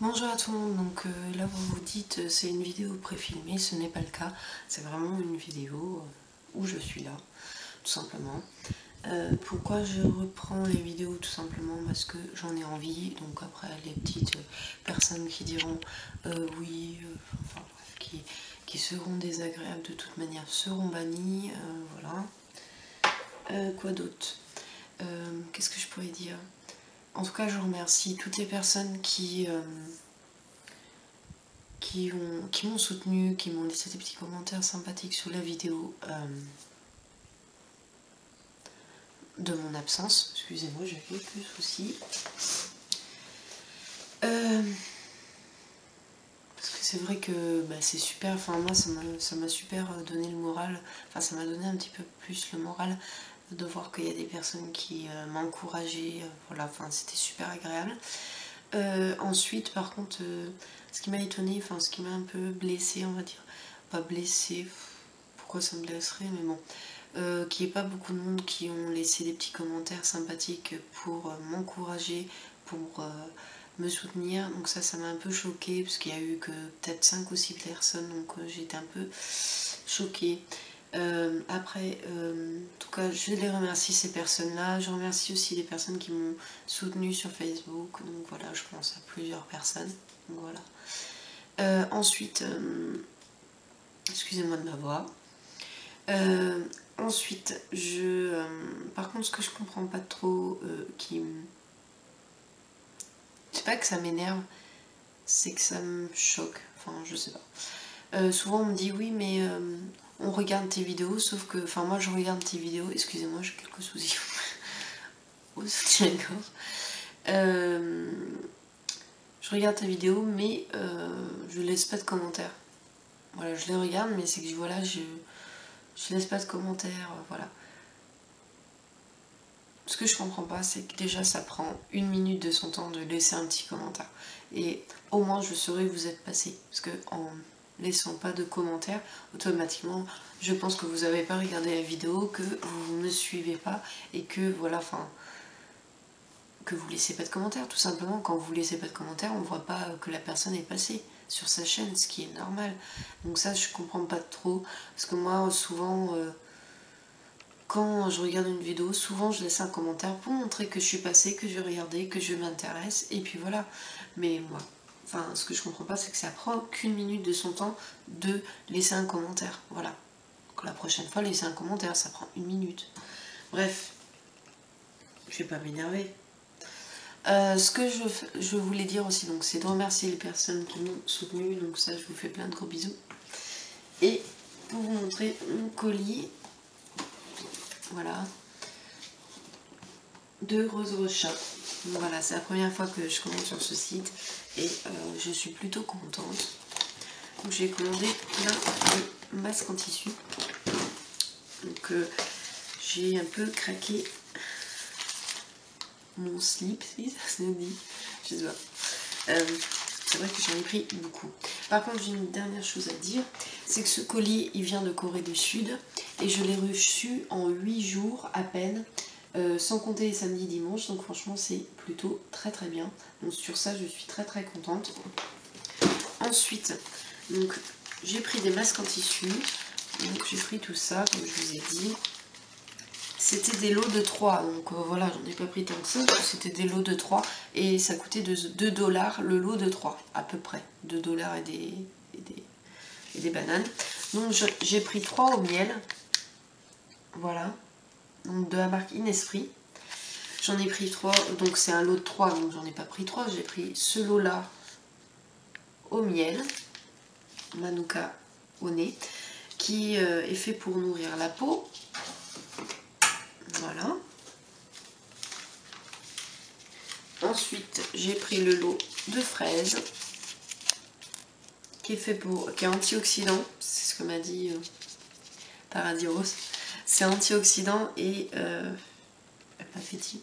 Bonjour à tout le monde, donc là vous vous dites c'est une vidéo préfilmée, ce n'est pas le cas, c'est vraiment une vidéo où je suis là, tout simplement. Pourquoi je reprends les vidéos? Tout simplement parce que j'en ai envie, donc après les petites personnes qui diront oui, enfin bref, qui seront désagréables de toute manière seront bannies, voilà. Quoi d'autre? Qu'est-ce que je pourrais dire? En tout cas je remercie toutes les personnes qui m'ont soutenu, qui m'ont laissé des petits commentaires sympathiques sous la vidéo de mon absence. Excusez-moi, j'ai quelques soucis. Parce que c'est vrai que c'est super, enfin moi ça m'a super donné le moral, enfin ça m'a donné un petit peu plus le moral de voir qu'il y a des personnes qui m'encourageaient, voilà, enfin c'était super agréable. Ensuite par contre, ce qui m'a étonné, enfin ce qui m'a un peu blessée, on va dire, pas blessée, pourquoi ça me blesserait, mais bon, qu'il n'y ait pas beaucoup de monde qui ont laissé des petits commentaires sympathiques pour m'encourager, pour me soutenir. Donc ça m'a un peu choquée parce qu'il y a eu que peut-être 5 ou 6 personnes, donc j'étais un peu choquée. Après, en tout cas, je les remercie ces personnes-là. Je remercie aussi les personnes qui m'ont soutenue sur Facebook. Donc voilà, je pense à plusieurs personnes. Donc voilà. Ensuite, excusez-moi de ma voix. Ensuite, par contre, ce que je comprends pas trop, c'est pas que ça m'énerve, c'est que ça me choque. Enfin, je sais pas. Souvent, on me dit oui, mais on regarde tes vidéos, sauf que, enfin, moi, je regarde tes vidéos. Excusez-moi, j'ai quelques soucis au soutien-gorge. Je regarde tes vidéos, mais je laisse pas de commentaires. Voilà, je les regarde, mais c'est que voilà, je laisse pas de commentaires, voilà. Ce que je comprends pas, c'est que déjà ça prend 1 minute de son temps de laisser un petit commentaire. Et au moins je saurais que vous êtes passé. Parce que en laissant pas de commentaires, automatiquement, je pense que vous n'avez pas regardé la vidéo, que vous ne me suivez pas, et que voilà, enfin, que vous laissez pas de commentaires. Tout simplement, quand vous laissez pas de commentaires, on voit pas que la personne est passée sur sa chaîne, ce qui est normal. Donc ça, je comprends pas trop. Parce que moi, souvent... quand je regarde une vidéo, souvent je laisse un commentaire pour montrer que je suis passée, que je regardais, que je m'intéresse, et puis voilà. Mais moi, enfin, ce que je comprends pas, c'est que ça prend qu'une minute de son temps de laisser un commentaire. Voilà. Donc la prochaine fois, laisser un commentaire, ça prend 1 minute. Bref, je vais pas m'énerver. Ce que je voulais dire aussi, donc, c'est de remercier les personnes qui m'ont soutenu. Donc ça, je vous fais plein de gros bisous. Et pour vous montrer mon colis, voilà, de Rose Shop. Voilà, c'est la première fois que je commande sur ce site et je suis plutôt contente. Donc j'ai commandé plein de masques en tissu. Donc j'ai un peu craqué mon slip, si ça se dit, je sais pas. C'est vrai que j'en ai pris beaucoup. Par contre, j'ai une dernière chose à dire, c'est que ce colis, il vient de Corée du Sud et je l'ai reçu en 8 jours à peine. Sans compter les samedis dimanches, donc franchement c'est plutôt très très bien. Donc sur ça je suis très très contente. Ensuite, donc j'ai pris des masques en tissu, donc j'ai pris tout ça comme je vous ai dit. C'était des lots de 3, donc voilà, j'en ai pas pris tant que ça, c'était des lots de 3 et ça coûtait 2 $ le lot de 3 à peu près, 2 $ et des bananes. Donc j'ai pris 3 au miel, voilà, donc de la marque Inesprit. J'en ai pris 3, donc c'est un lot de 3, donc j'en ai pas pris 3, j'ai pris ce lot là au miel, Manuka au nez, qui est fait pour nourrir la peau. Voilà. Ensuite, j'ai pris le lot de fraises, qui est antioxydant, c'est ce que m'a dit Paradis Rose. C'est antioxydant et pas fétide.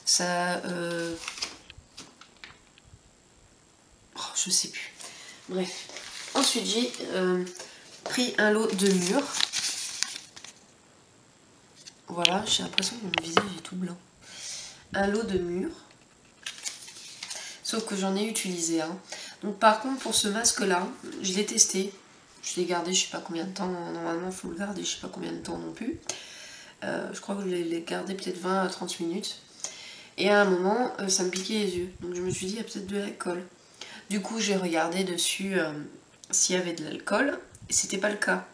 Ça, je sais plus. Bref. Ensuite, j'ai pris un lot de mûres. Voilà, j'ai l'impression que mon visage est tout blanc. Un lot de mûres. sauf que j'en ai utilisé un. Donc par contre pour ce masque là, je l'ai testé, je l'ai gardé je sais pas combien de temps, normalement il faut le garder je sais pas combien de temps non plus. Je crois que je l'ai gardé peut-être 20 à 30 minutes. Et à un moment ça me piquait les yeux, donc je me suis dit il y a peut-être de l'alcool. Du coup j'ai regardé dessus s'il y avait de l'alcool, et c'était pas le cas.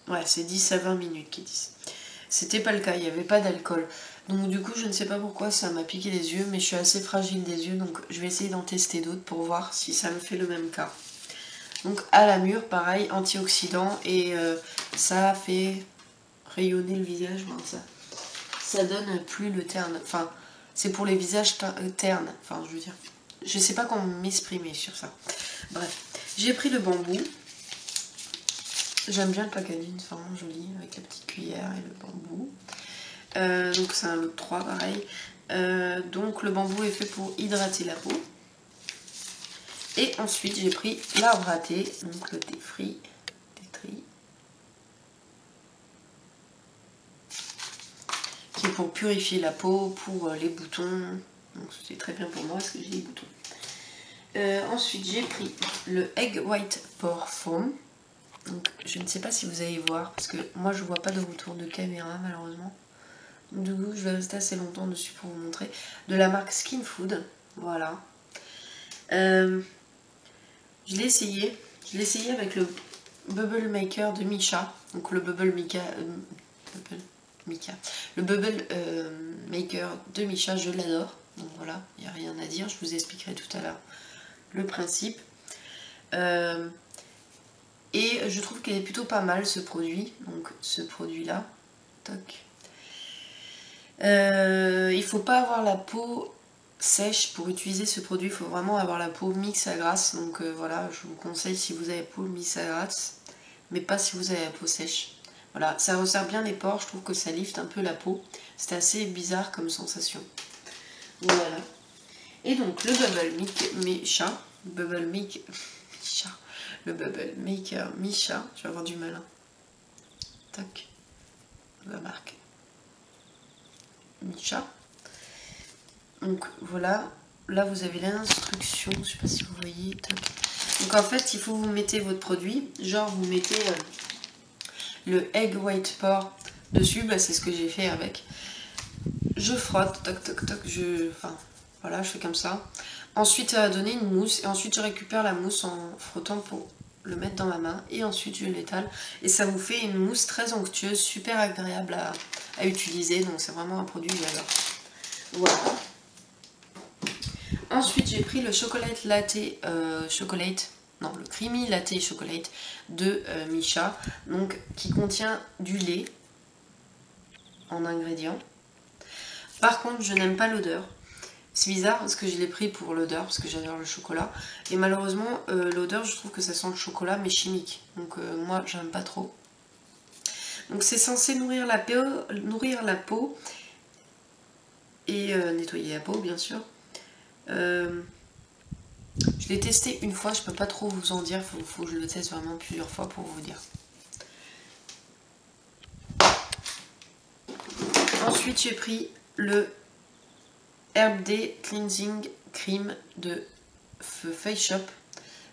Ouais, c'est 10 à 20 minutes qu'ils disent. C'était pas le cas, il n'y avait pas d'alcool. Donc du coup, je ne sais pas pourquoi ça m'a piqué les yeux, mais je suis assez fragile des yeux, donc je vais essayer d'en tester d'autres pour voir si ça me fait le même cas. Donc à la mûre, pareil, antioxydant, et ça fait rayonner le visage. Bon, ça donne plus le terne. Enfin, c'est pour les visages ternes. Enfin, je veux dire, je sais pas comment m'exprimer sur ça. Bref, j'ai pris le bambou. J'aime bien le packaging, c'est vraiment joli, avec la petite cuillère et le bambou. Donc c'est un lot 3 pareil. Donc le bambou est fait pour hydrater la peau. Et ensuite j'ai pris l'arbre à thé, donc le thé free, qui est pour purifier la peau, pour les boutons. Donc c'est très bien pour moi parce que j'ai des boutons. Ensuite j'ai pris le Egg White Pore Foam. Donc je ne sais pas si vous allez voir parce que moi je vois pas de retour de caméra malheureusement. Donc du coup je vais rester assez longtemps dessus pour vous montrer. De la marque Skin Food. Voilà. Je l'ai essayé. Je l'ai essayé avec le Bubble Maker de Missha. Donc le Bubble Le Bubble Maker de Missha, je l'adore. Donc voilà, il n'y a rien à dire. Je vous expliquerai tout à l'heure le principe. Et je trouve qu'il est plutôt pas mal ce produit. Donc ce produit là. Toc. Il faut pas avoir la peau sèche pour utiliser ce produit. Il faut vraiment avoir la peau mixte à grasse. Donc voilà, je vous conseille si vous avez la peau mixte à grasse. Mais pas si vous avez la peau sèche. Voilà, ça resserre bien les pores. Je trouve que ça lifte un peu la peau. C'était assez bizarre comme sensation. Voilà. Et donc le Bubble Missha. Bubble Missha. Le Bubble Maker Missha. Je vais avoir du mal. Hein. Tac. La marque. Missha. Donc voilà. Là vous avez l'instruction. Je sais pas si vous voyez. Tac. Donc en fait il faut vous mettez votre produit. Genre vous mettez le Egg White Pore dessus. Bah, c'est ce que j'ai fait avec. Je frotte. Toc toc toc. Enfin voilà, je fais comme ça. Ensuite ça va donner une mousse. Et ensuite je récupère la mousse en frottant pour le mettre dans ma main. Et ensuite je l'étale. Et ça vous fait une mousse très onctueuse. Super agréable à utiliser. Donc c'est vraiment un produit que j'adore. Voilà. Ensuite j'ai pris le chocolate latte le creamy latte chocolate de Missha, donc qui contient du lait en ingrédients. Par contre je n'aime pas l'odeur. C'est bizarre parce que je l'ai pris pour l'odeur parce que j'adore le chocolat. Et malheureusement l'odeur je trouve que ça sent le chocolat mais chimique. Donc moi j'aime pas trop. Donc c'est censé nourrir la peau et nettoyer la peau bien sûr. Je l'ai testé une fois, je peux pas trop vous en dire, faut que je le teste vraiment plusieurs fois pour vous dire. Ensuite j'ai pris le Herb Day Cleansing Cream de Face Shop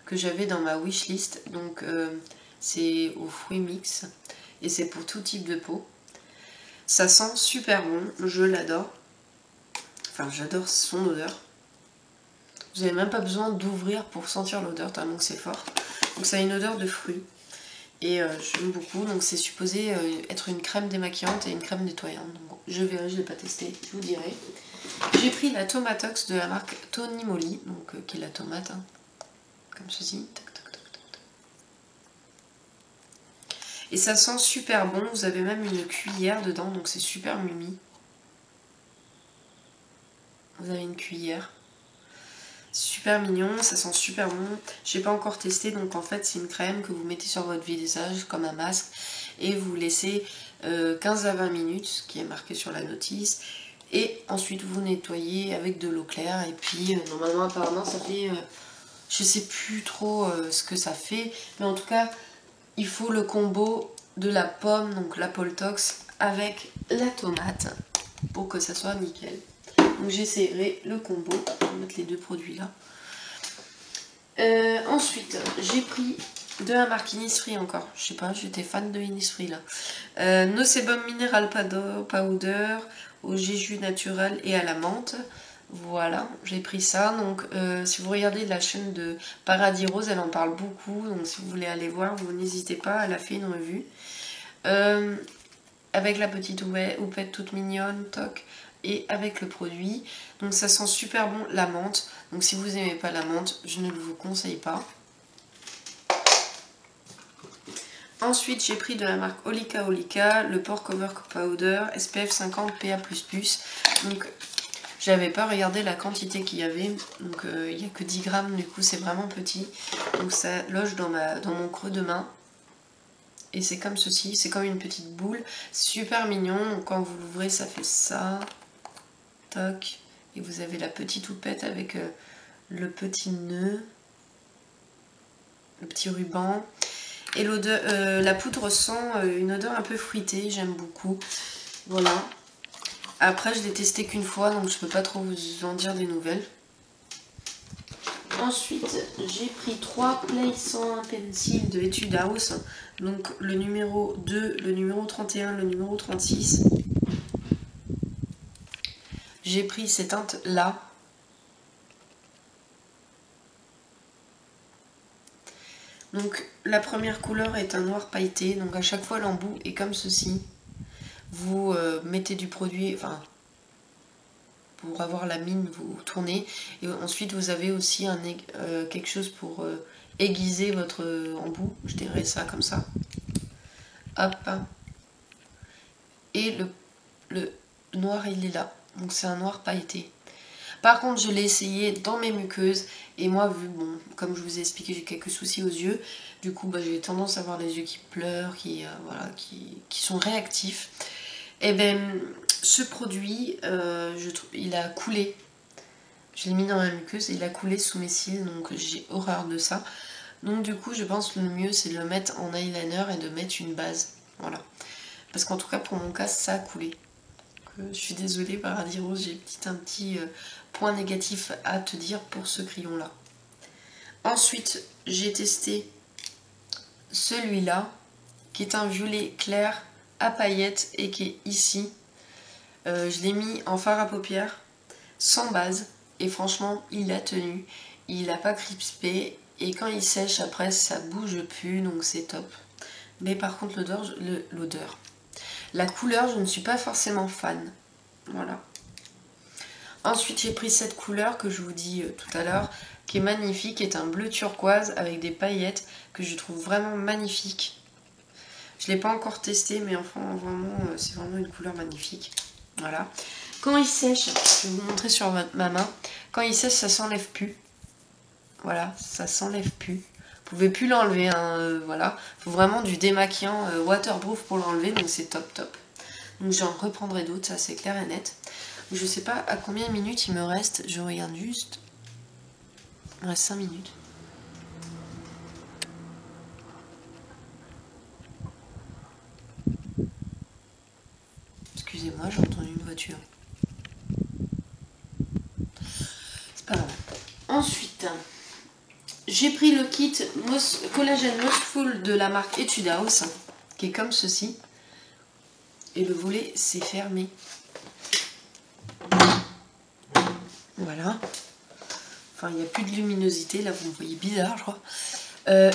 que j'avais dans ma wishlist. Donc c'est aux fruits mix et c'est pour tout type de peau. Ça sent super bon, je l'adore. Enfin j'adore son odeur. Vous n'avez même pas besoin d'ouvrir pour sentir l'odeur tellement que c'est fort. Donc ça a une odeur de fruits. Et j'aime beaucoup. Donc c'est supposé être une crème démaquillante et une crème nettoyante. Donc, bon, je verrai, je ne l'ai pas testé, je vous dirai. J'ai pris la Tomatox de la marque Tony Moly, donc qui est la tomate, hein, comme ceci. Tac, tac, tac, tac, tac. Et ça sent super bon. Vous avez même une cuillère dedans, donc c'est super mimi. Vous avez une cuillère. Super mignon, ça sent super bon. J'ai pas encore testé, donc en fait c'est une crème que vous mettez sur votre visage comme un masque et vous laissez 15 à 20 minutes, ce qui est marqué sur la notice. Et ensuite vous nettoyez avec de l'eau claire et puis normalement apparemment ça fait, je sais plus trop ce que ça fait, mais en tout cas il faut le combo de la pomme, donc la Poltox, avec la tomate, pour que ça soit nickel. Donc j'essaierai le combo, je vais mettre les deux produits là. Ensuite, j'ai pris de la marque Innisfree encore. Je sais pas, j'étais fan de Innisfree là. Nocebum Mineral Powder au jeju naturel et à la menthe. Voilà, j'ai pris ça. Donc, si vous regardez la chaîne de Paradis Rose, elle en parle beaucoup. Donc, si vous voulez aller voir, vous n'hésitez pas. Elle a fait une revue. Avec la petite houppette toute mignonne, toc, et avec le produit. Donc, ça sent super bon la menthe. Donc, si vous n'aimez pas la menthe, je ne vous conseille pas. Ensuite, j'ai pris de la marque Olika Olika le Pore Cover Powder SPF 50 PA++. Donc, j'avais pas regardé la quantité qu'il y avait. Donc, il n'y a que 10 grammes, du coup, c'est vraiment petit. Donc, ça loge dans mon creux de main. Et c'est comme ceci, c'est comme une petite boule. Super mignon. Donc, quand vous l'ouvrez, ça fait ça. Toc. Et vous avez la petite houppette avec le petit nœud. Le petit ruban. Et l'odeur, la poudre sent une odeur un peu fruitée, j'aime beaucoup. Voilà. Après, je l'ai testé qu'une fois, donc je peux pas trop vous en dire des nouvelles. Ensuite, j'ai pris 3 Play 101 Pencil de Etude House. Donc le numéro 2, le numéro 31, le numéro 36. J'ai pris ces teintes-là. Donc la première couleur est un noir pailleté, donc à chaque fois l'embout est comme ceci. Vous mettez du produit, enfin pour avoir la mine vous tournez, et ensuite vous avez aussi quelque chose pour aiguiser votre embout, je dirais ça comme ça. Hop. Et le noir il est là, donc c'est un noir pailleté. Par contre, je l'ai essayé dans mes muqueuses et moi, comme je vous ai expliqué, j'ai quelques soucis aux yeux. Du coup, j'ai tendance à avoir les yeux qui pleurent, qui sont réactifs. Et ce produit, il a coulé. Je l'ai mis dans ma muqueuse et il a coulé sous mes cils, donc j'ai horreur de ça. Donc du coup, je pense que le mieux, c'est de le mettre en eyeliner et de mettre une base. Voilà. Parce qu'en tout cas, pour mon cas, ça a coulé. Je suis désolée, Paradis Rose, j'ai un petit point négatif à te dire pour ce crayon là. Ensuite, j'ai testé celui-là, qui est un violet clair à paillettes et qui est ici. Je l'ai mis en fard à paupières, sans base, et franchement, il a tenu. Il n'a pas crispé, et quand il sèche, après, ça bouge plus, donc c'est top. Mais par contre, l'odeur... La couleur, je ne suis pas forcément fan. Voilà. Ensuite, j'ai pris cette couleur que je vous dis tout à l'heure, qui est magnifique, qui est un bleu turquoise avec des paillettes que je trouve vraiment magnifique. Je ne l'ai pas encore testé, mais enfin, vraiment, c'est vraiment une couleur magnifique. Voilà. Quand il sèche, je vais vous montrer sur ma main, quand il sèche, ça s'enlève plus. Voilà, ça s'enlève plus. Vous pouvez plus l'enlever, hein, voilà. Il faut vraiment du démaquillant waterproof pour l'enlever, donc c'est top top. Donc j'en reprendrai d'autres, ça c'est clair et net. Je sais pas à combien de minutes il me reste, je regarde juste. Il me reste 5 minutes. Excusez-moi, j'ai entendu une voiture. C'est pas grave. Ensuite, j'ai pris le kit collagène Mossful de la marque Etude House, qui est comme ceci. Et le volet s'est fermé. Voilà. Enfin, il n'y a plus de luminosité, là vous me voyez bizarre, je crois.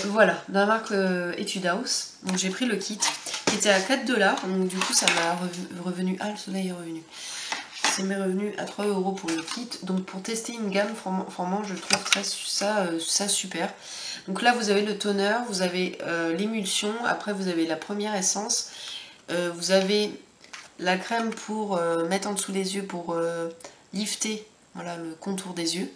Voilà, de la marque Etude House. Donc j'ai pris le kit qui était à 4 $. Donc du coup ça m'a revenu... Ah, le soleil est revenu. Ça m'est revenu à 3 € pour le kit. Donc pour tester une gamme, vraiment je trouve ça super. Donc là vous avez le toner, vous avez l'émulsion, après vous avez la première essence. Vous avez la crème pour mettre en dessous des yeux pour lifter, voilà, le contour des yeux.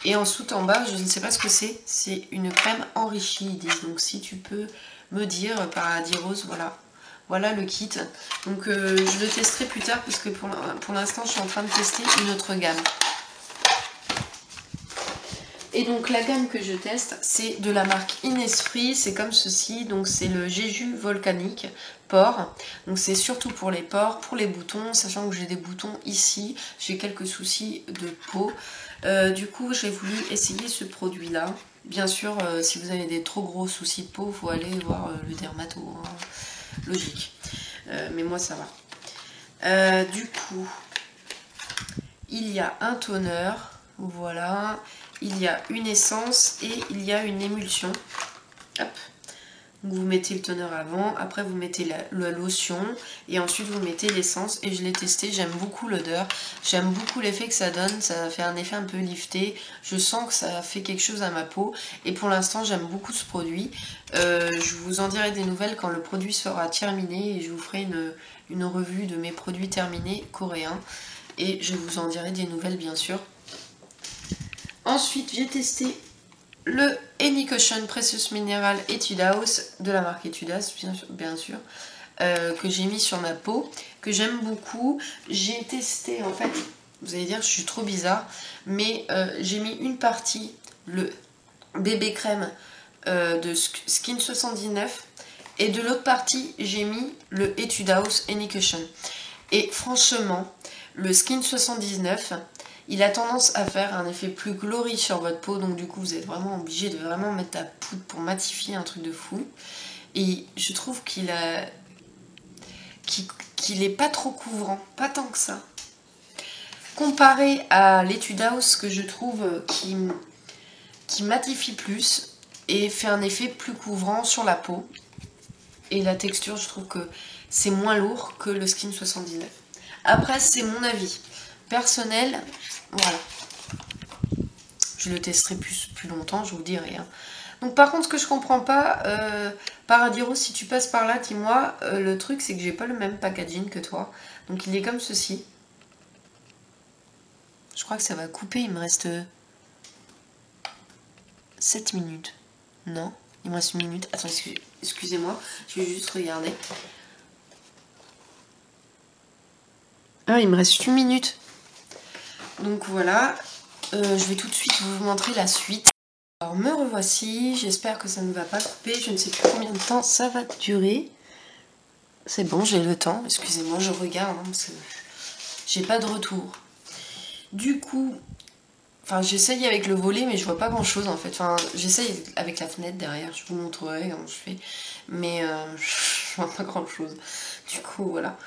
Et ensuite en bas, je ne sais pas ce que c'est une crème enrichie, ils disent. Donc si tu peux me dire, Paradis Rose, voilà le kit. Donc je le testerai plus tard parce que pour l'instant je suis en train de tester une autre gamme. Et donc la gamme que je teste, c'est de la marque Innisfree, c'est comme ceci, donc c'est le Jeju volcanique pores. Donc c'est surtout pour les pores, pour les boutons, sachant que j'ai des boutons ici, j'ai quelques soucis de peau. Du coup j'ai voulu essayer ce produit là. Bien sûr, si vous avez des trop gros soucis de peau, il faut aller voir le dermato, hein. Logique. Mais moi ça va. Du coup, il y a un toner, voilà. Il y a une essence et il y a une émulsion. Hop. Donc vous mettez le toner avant, après vous mettez la lotion et ensuite vous mettez l'essence. Et je l'ai testé, j'aime beaucoup l'odeur, j'aime beaucoup l'effet que ça donne, ça fait un effet un peu lifté. Je sens que ça fait quelque chose à ma peau et pour l'instant j'aime beaucoup ce produit. Je vous en dirai des nouvelles quand le produit sera terminé et je vous ferai une revue de mes produits terminés coréens. Et je vous en dirai des nouvelles bien sûr. Ensuite, j'ai testé le Henny Ocean Precious Mineral Etude House de la marque Etude House, bien sûr, que j'ai mis sur ma peau, que j'aime beaucoup. J'ai testé, en fait, vous allez dire que je suis trop bizarre, mais j'ai mis une partie, le bébé crème de Skin 79, et de l'autre partie, j'ai mis le Etude House Henny Ocean. Et franchement, le Skin 79... il a tendance à faire un effet plus glowy sur votre peau, donc du coup vous êtes vraiment obligé de vraiment mettre la poudre pour matifier un truc de fou. Et je trouve qu'il est pas trop couvrant, pas tant que ça. Comparé à l'Etude House que je trouve qui matifie plus et fait un effet plus couvrant sur la peau. Et la texture, je trouve que c'est moins lourd que le Skin 79. Après, c'est mon avis personnel, voilà. Je le testerai plus longtemps, je vous dirai. Hein. Donc par contre, ce que je comprends pas, Paradis Rose, si tu passes par là, dis-moi, le truc c'est que j'ai pas le même packaging que toi. Donc il est comme ceci. Je crois que ça va couper, il me reste 7 minutes. Non, il me reste 1 minute. Attends, excusez-moi, je vais juste regarder. Ah, il me reste 8 minutes. Donc voilà, je vais tout de suite vous montrer la suite. Alors me revoici, j'espère que ça ne va pas couper, je ne sais plus combien de temps ça va durer. C'est bon, j'ai le temps, excusez-moi, je regarde, hein, parce que j'ai pas de retour. Du coup, enfin j'essaye avec le volet, mais je vois pas grand chose en fait. Enfin, j'essaye avec la fenêtre derrière, je vous montrerai comment je fais. Mais je vois pas grand chose. Du coup, voilà.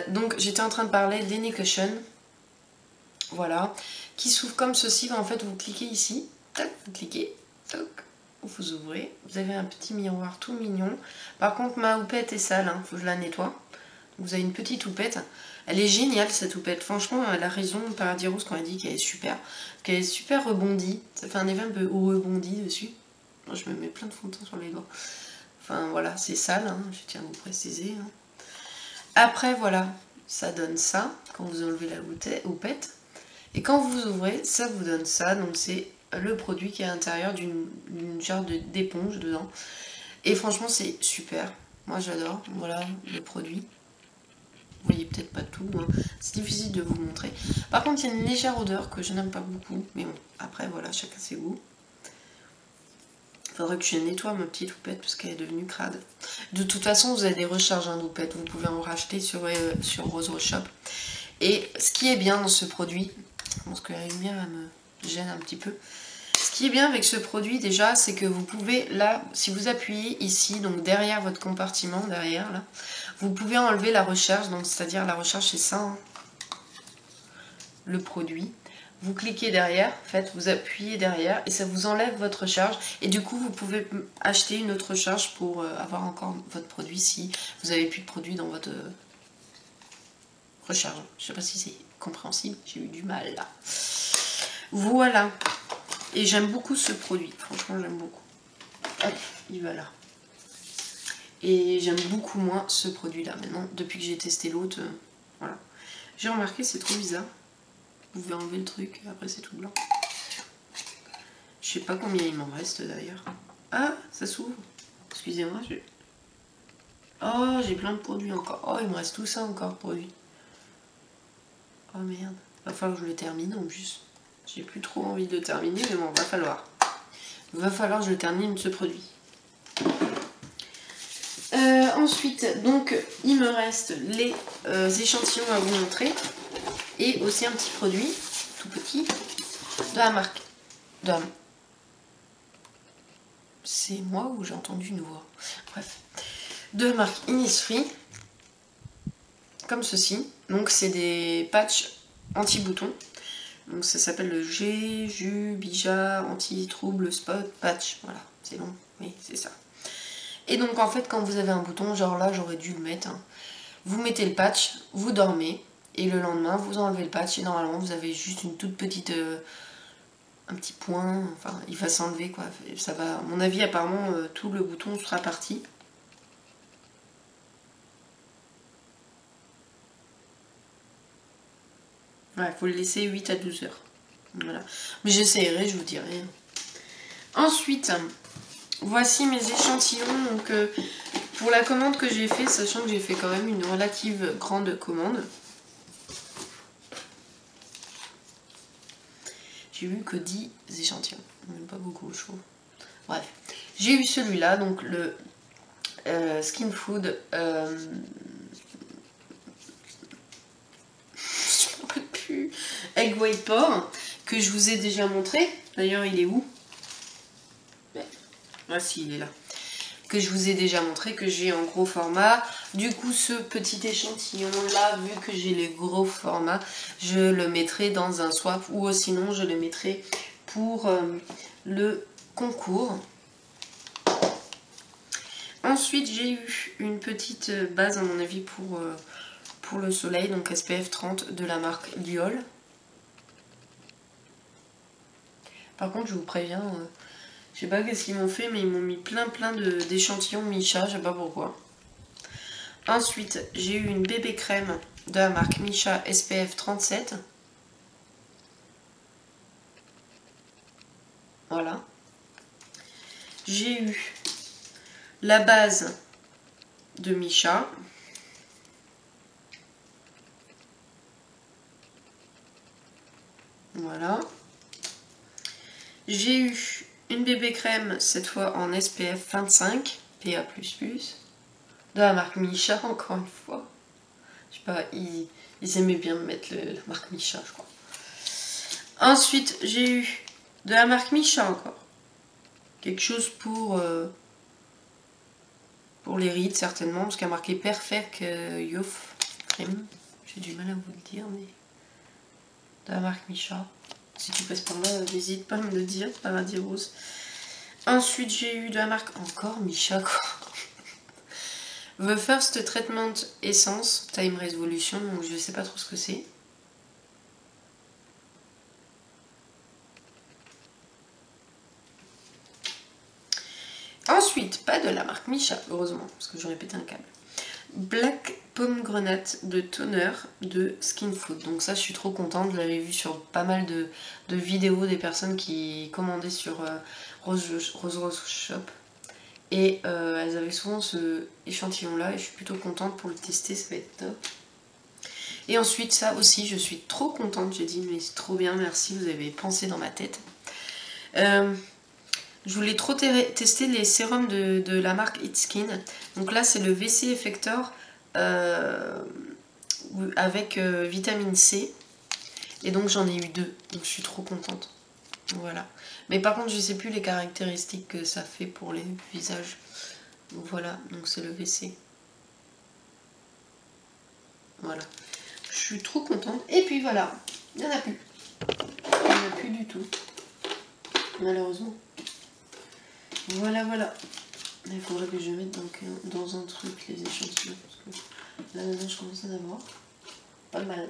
Donc j'étais en train de parler de l'Henny Ocean. Voilà. Qui s'ouvre comme ceci. En fait, vous cliquez ici. Tac, vous cliquez. Toc. Vous ouvrez. Vous avez un petit miroir tout mignon. Par contre, ma houppette est sale. Hein, faut que je la nettoie. Vous avez une petite houppette. Elle est géniale cette houppette. Franchement, elle a raison, Paradis Rose, quand elle dit qu'elle est super. Qu'elle est super rebondie. Ça fait un effet un peu rebondi dessus. Moi, je me mets plein de fond de teint sur les doigts. Enfin, voilà, c'est sale. Hein, je tiens à vous préciser. Hein. Après, voilà. Ça donne ça quand vous enlevez la houppette. Et quand vous ouvrez, ça vous donne ça. Donc c'est le produit qui est à l'intérieur d'une genre d'éponge dedans. Et franchement, c'est super. Moi, j'adore. Voilà le produit. Vous voyez peut-être pas tout. Hein. C'est difficile de vous montrer. Par contre, il y a une légère odeur que je n'aime pas beaucoup. Mais bon, après, voilà, chacun ses goûts. Il faudrait que je nettoie ma petite houppette parce qu'elle est devenue crade. De toute façon, vous avez des recharges d'houppette. Vous pouvez en racheter sur Rose Shop. Et ce qui est bien dans ce produit, parce que la lumière elle me gêne un petit peu. Ce qui est bien avec ce produit déjà, c'est que vous pouvez, là, si vous appuyez ici, donc derrière votre compartiment, derrière, là, vous pouvez enlever la recharge, donc c'est-à-dire la recharge c'est ça, hein, le produit. Vous cliquez derrière, en fait, vous appuyez derrière et ça vous enlève votre recharge. Et du coup, vous pouvez acheter une autre recharge pour avoir encore votre produit si vous n'avez plus de produit dans votre recharge. Je sais pas si c'est compréhensible, j'ai eu du mal là. Voilà. Et j'aime beaucoup ce produit, franchement j'aime beaucoup. Hop, il va là. Et j'aime beaucoup moins ce produit là maintenant, depuis que j'ai testé l'autre, voilà. J'ai remarqué, c'est trop bizarre. Vous pouvez enlever le truc, après c'est tout blanc. Je sais pas combien il m'en reste d'ailleurs. Ah, ça s'ouvre. Excusez-moi, oh, j'ai plein de produits encore. Oh, il me reste tout ça encore, produit. Oh merde, va falloir que je le termine en plus. J'ai plus trop envie de terminer, mais bon, va falloir. Va falloir que je termine ce produit. Ensuite, donc, il me reste les échantillons à vous montrer. Et aussi un petit produit, tout petit, de la marque. C'est moi ou j'ai entendu une voix? Bref. De la marque Innisfree. Comme ceci. Donc, c'est des patchs anti-boutons. Donc, ça s'appelle le Jujubija Anti-Trouble Spot Patch. Voilà, c'est long, mais c'est ça. Et donc, en fait, quand vous avez un bouton, genre là, j'aurais dû le mettre. Hein, vous mettez le patch, vous dormez. Et le lendemain, vous enlevez le patch et normalement, vous avez juste une toute petite... un petit point, enfin, il va s'enlever, quoi. Ça va, à mon avis, apparemment, tout le bouton sera parti. Ouais, il faut le laisser 8 à 12 heures. Voilà. Mais j'essaierai, je vous dirai. Ensuite, voici mes échantillons. Donc, pour la commande que j'ai fait, sachant que j'ai fait quand même une relative grande commande. J'ai eu que 10 échantillons. Même pas beaucoup, je trouve. Bref. J'ai eu celui-là, donc le Skin Food. Egg White Pore, que je vous ai déjà montré. D'ailleurs, il est où? Ah si, il est là. Que je vous ai déjà montré, que j'ai en gros format. Du coup, ce petit échantillon là, vu que j'ai les gros formats, je le mettrai dans un swap, ou sinon je le mettrai pour le concours. Ensuite, j'ai eu une petite base, à mon avis, pour le soleil, donc SPF 30 de la marque Liol. Par contre, je vous préviens, je sais pas qu'est-ce qu'ils m'ont fait, mais ils m'ont mis plein d'échantillons Missha, je sais pas pourquoi. Ensuite, j'ai eu une bébé crème de la marque Missha SPF 37. Voilà. J'ai eu la base de Missha. Voilà. J'ai eu une bébé crème, cette fois en SPF 25, PA++, de la marque Missha, encore une fois. Je sais pas, ils aimaient bien mettre la marque Missha, je crois. Ensuite, j'ai eu de la marque Missha encore. Quelque chose pour les rides, certainement, parce qu'il y a marqué Perfect Youth Cream. J'ai du mal à vous le dire, mais de la marque Missha. Si tu passes par là, n'hésite pas à me le dire, Paradis Rose. Ensuite, j'ai eu de la marque encore Missha, quoi. The First Treatment Essence Time Resolution, donc je sais pas trop ce que c'est. Ensuite, pas de la marque Missha, heureusement, parce que j'aurais pété un câble. Black Pomegranate de toner de Skin Food. Donc ça, je suis trop contente. Je l'avais vu sur pas mal de vidéos des personnes qui commandaient sur Rose Shop. Et elles avaient souvent ce échantillon-là et je suis plutôt contente pour le tester, ça va être top. Et ensuite, ça aussi, je suis trop contente. J'ai dit, mais c'est trop bien, merci, vous avez pensé dans ma tête. Je voulais trop tester les sérums de la marque It's Skin. Donc là, c'est le VC Effector avec vitamine C. Et donc, j'en ai eu 2. Donc, je suis trop contente. Voilà. Mais par contre, je ne sais plus les caractéristiques que ça fait pour les visages. Donc voilà, donc c'est le VC. Voilà. Je suis trop contente. Et puis voilà, il n'y en a plus. Il n'y en a plus du tout. Malheureusement. Voilà, voilà. Il faudrait que je mette donc dans un truc les échantillons. Parce que là maintenant je commence à en avoir pas mal.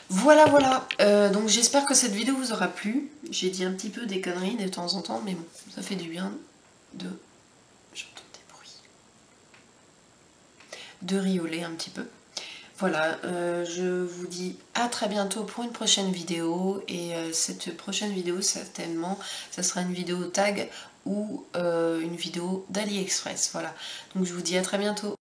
Voilà, voilà. Donc j'espère que cette vidéo vous aura plu. J'ai dit un petit peu des conneries de temps en temps, mais bon, ça fait du bien de... J'entends des bruits. De rioler un petit peu. Voilà, je vous dis à très bientôt pour une prochaine vidéo. Et cette prochaine vidéo, certainement, ça sera une vidéo tag ou une vidéo d'AliExpress. Voilà, donc je vous dis à très bientôt.